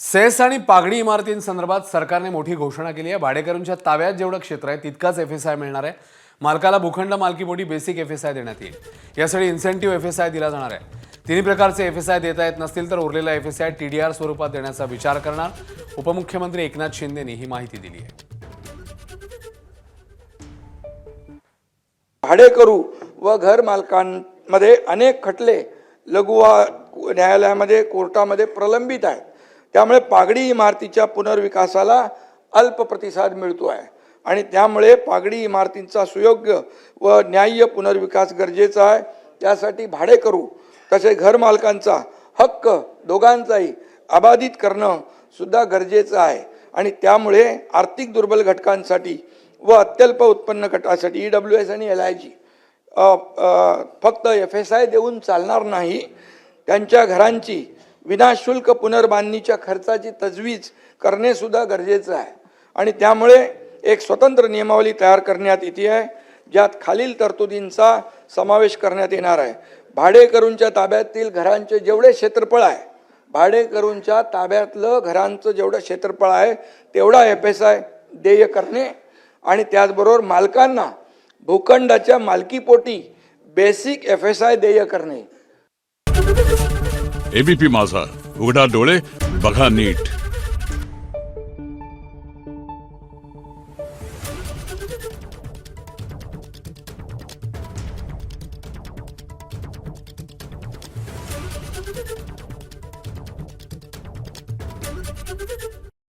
Cess आणि पागडी इमारतींसंदर्भात सरकारने मोठी घोषणा केली आहे। भाडेकरूंच्या ताब्यात जेवढं क्षेत्र आहे तितकाच एफएसआय मिळणार आहे। मालकाला भूखंड मालकीपोटी बेसिक एफएसआय देण्यात येईल। यासाठी इन्सेंटिव्ह एफएसआय दिला जाणार आहे। तिन्ही प्रकारचे एफएसआय देता येत नसतील तर उरलेला एफएसआय टीडीआर स्वरूपात देण्याचा विचार करणार। उपमुख्यमंत्री एकनाथ शिंदेंनी ही माहिती दिली आहे। भाडेकरू व घर मालकांमध्ये अनेक खटले लघु न्यायालयामध्ये कोर्टामध्ये प्रलंबित आहेत। त्यामुळे पागडी इमारतीच्या पुनर्विकासाला अल्प प्रतिसाद मिळतो आहे आणि त्यामुळे पागडी इमारतींचा सुयोग्य व न्याय्य पुनर्विकास गरजेचा आहे। त्यासाठी भाडेकरू तसे घर मालकांचा हक्क दोघांचाही अबाधित करणं सुद्धा गरजेचं आहे आणि त्यामुळे आर्थिक दुर्बल घटकांसाठी व अत्यल्प उत्पन्न गटासाठी EWS आणि LIG फक्त एफएसआय देऊन चालणार नाही। त्यांच्या घरांची विनाशुल्क पुनर्बांधणीच्या खर्चाची तजवीज करणे सुद्धा गरजेचं आहे आणि त्यामुळे एक स्वतंत्र नियमावली तयार करण्यात येते आहे, ज्यात खालील तरतुदींचा समावेश करण्यात येणार आहे। भाडेकरूंच्या ताब्यातील घरांचे जेवढे क्षेत्रफळ आहे, भाडेकरूंच्या ताब्यातलं घरांचं जेवढं क्षेत्रफळ आहे तेवढा एफएसआय देय करणे आणि त्याचबरोबर मालकांना भूखंडाच्या मालकीपोटी बेसिक एफएसआय देय करणे। एबीपी माझा, उघडा डोळे बघा नीट।